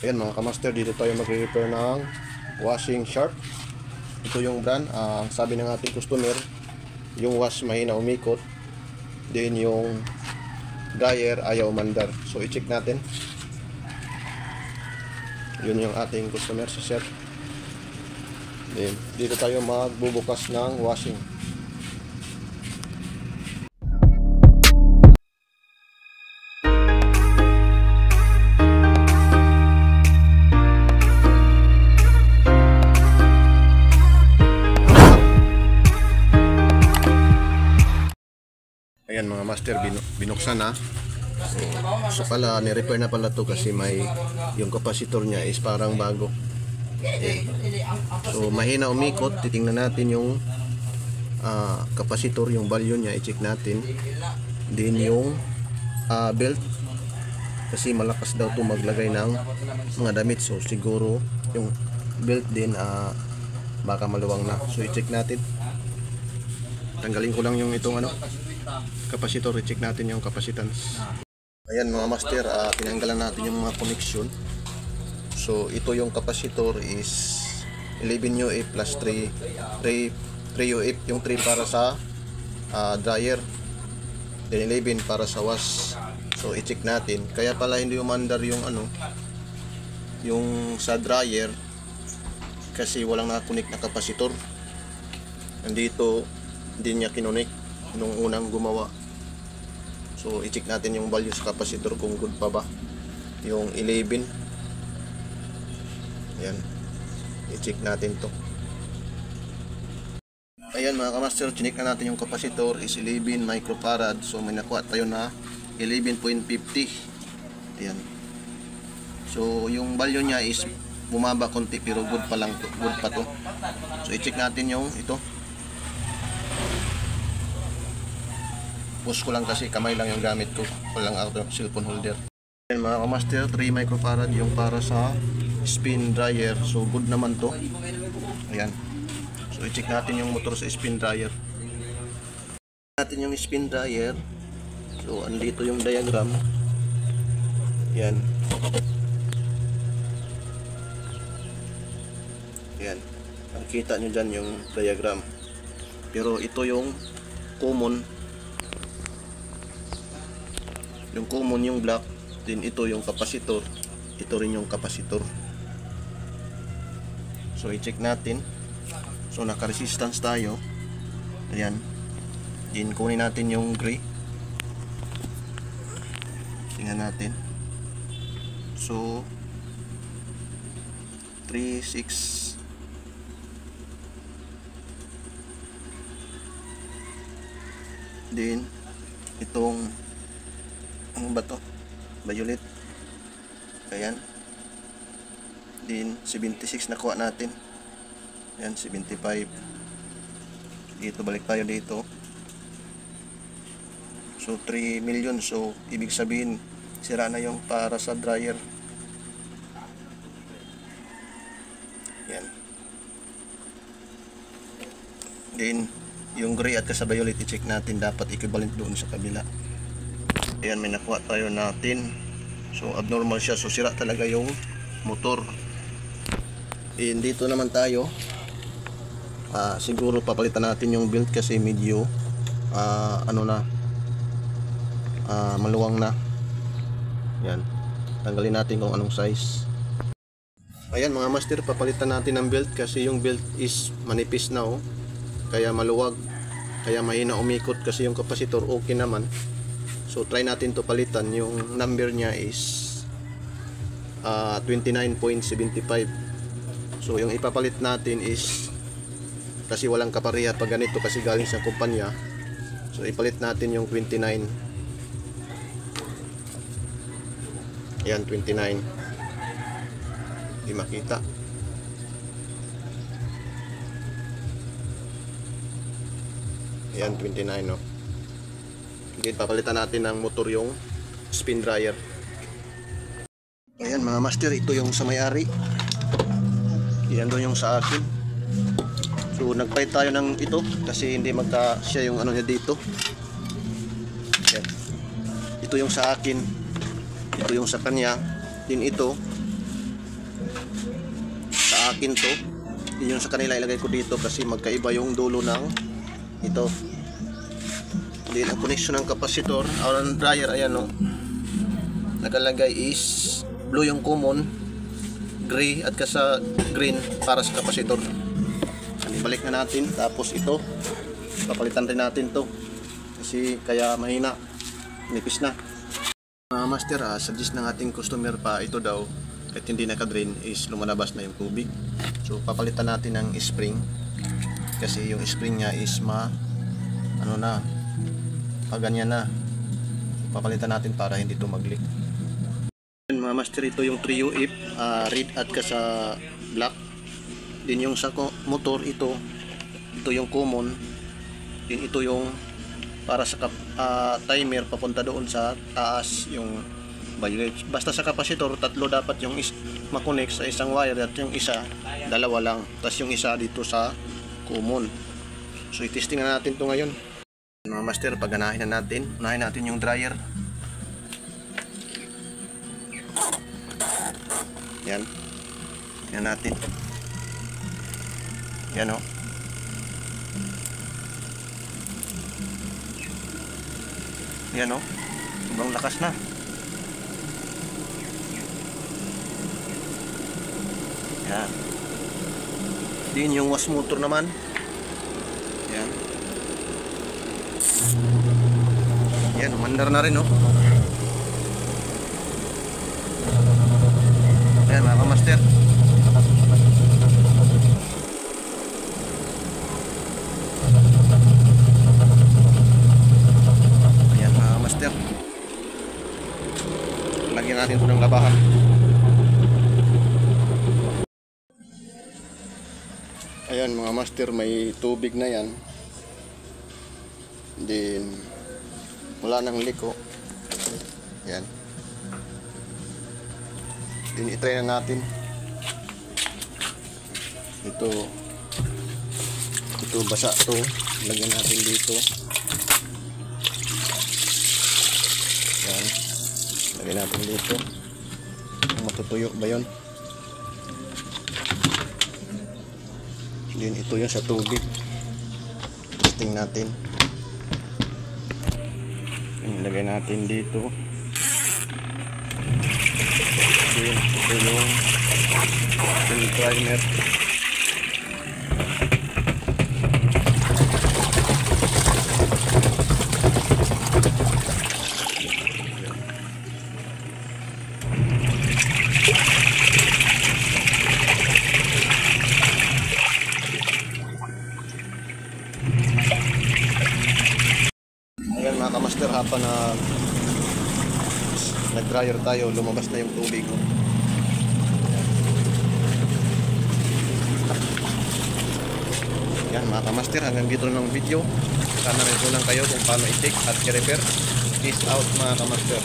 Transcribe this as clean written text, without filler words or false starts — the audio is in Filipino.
Ayan mga kamaster, dito tayo magre-repair ng washing sharp. Ito yung brand. Sabi ng ating customer, yung wash mahina umikot, then yung dryer ayaw umandar. So i-check natin. Yun yung ating customer si Sir. Then dito tayo magbubukas ng washing. Ayan mga master, binuksan na. So pala, ni-repair na pala to kasi may yung capacitor niya is parang bago. Ayan. So mahina umikot, titingnan natin yung capacitor, yung value niya, i-check natin. Din yung belt, kasi malakas daw to maglagay ng mga damit. So siguro yung belt din baka maluwang na. So i-check natin. Tanggalin ko lang yung itong capacitor, i-check natin yung capacitance. Ayan mga master, tinanggalan natin yung mga connection. So ito yung capacitor is 11 UF plus 3 UF, yung 3 para sa dryer, then 11 para sa wash. So i-check natin, kaya pala hindi umandar yung yung sa dryer kasi walang nakakonek na capacitor. Nandito hindi niya kinonek nung unang gumawa. So i-check natin yung value sa capacitor kung good pa ba yung 11. Ayan, i-check natin to. Ayan mga kamaster, chinik na natin yung capacitor is 11 microfarad. So may nakuha tayo na 11.50. Ayan. So yung value niya is bumaba konti pero good pa lang to, good pa to. So i-check natin yung ito. Push ko lang kasi kamay lang yung gamit ko. Walang cellphone holder. Ayan mga kamaster, 3 microfarad yung para sa spin dryer. So good naman to. Ayan. So i-check natin yung motor sa spin dryer. Natin yung spin dryer. So andito yung diagram. Ayan. Ayan. Nakikita nyo dyan yung diagram. Pero ito yung common. Yung common yung black, din ito yung capacitor, ito rin yung capacitor. So i-check natin. So naka-resistance tayo. Ayan. Din kunin natin yung gray. Tingnan natin. So 3, 6. Din itong ano ba to? Violet. Ayan. Din 76 nakuha natin. Ayan, 75. Dito balik tayo dito. So 3 million. So ibig sabihin sira na yung para sa dryer. Ayan. Din yung gray at sa violet, i-check natin, dapat equivalent doon sa kabila. Ayan, may nakuha tayo natin. So abnormal siya, so sira talaga yung motor. And dito naman tayo, siguro papalitan natin yung belt kasi medyo maluwang na. Ayan, tanggalin natin kung anong size. Ayan mga master, papalitan natin ang belt kasi yung belt is manipis na, kaya maluwag, kaya mahina umikot. Kasi yung capacitor okay naman. So try natin to palitan. Yung number niya is 29.75. So yung ipapalit natin is, kasi walang kapareha pag ganito kasi galing sa kumpanya. So ipalit natin yung 29. Ayan, 29. Hindi makita. Ayan, 29 no. Okay, papalitan natin ng motor yung spin dryer. Ayan mga master, ito yung sa may-ari. Yan doon yung sa akin. So nagpalit tayo ng ito kasi hindi magka-siya yung ano niya dito. Ayan. Ito yung sa akin, ito yung sa kanya, din ito. Sa akin to, yung sa kanila ilagay ko dito kasi magkaiba yung dulo ng ito. Then ang connection ng kapasitor or ng dryer, ayan o, nakalagay is blue yung common, gray at kasa green para sa kapasitor. Ibalik na natin, tapos ito papalitan rin natin to kasi kaya mahina, nipis na. Master, suggest ng ating customer pa ito daw kahit hindi naka-drain is lumalabas na yung tubig, so papalitan natin ng spring kasi yung spring nya is ano na, ganyan na. Papalitan natin para hindi ito mag-leak. Mga master, ito yung trio if red at kasa black. Din yung sa motor, ito yung common. Din ito yung para sa timer papunta doon sa taas, yung violet. Basta sa kapasitor, tatlo dapat yung makonect sa isang wire at yung isa, dalawa lang. Tapos yung isa dito sa common. So i-testing na natin to ngayon. Mga master, paganahin na natin. Unahin natin yung dryer. Yan. Yan natin. Yan o. Yan o. Sobrang lakas na. Yan. Din yung wash motor naman. Yan. Yan, umandar na rin o. Yan mga master. Ayan mga master. Lagyan natin ito ng labahan. Ayan mga master, may tubig na yan. Then wala nang liko. Yan. Then itry na natin. Ito basa to. Lagyan natin dito. Yan. Lagyan natin dito. Matutuyo ba yun? Then ito yung sa tubig. Testing natin. Ilagay natin dito. Then ito yung primer. Ayan mga kamaster, hapa na nag-dryer tayo, lumabas na yung tubig. Yan mga kamaster, hanggang dito ng video. Sana rin lang kayo kung paano i-check at i-repair. Peace out mga kamaster.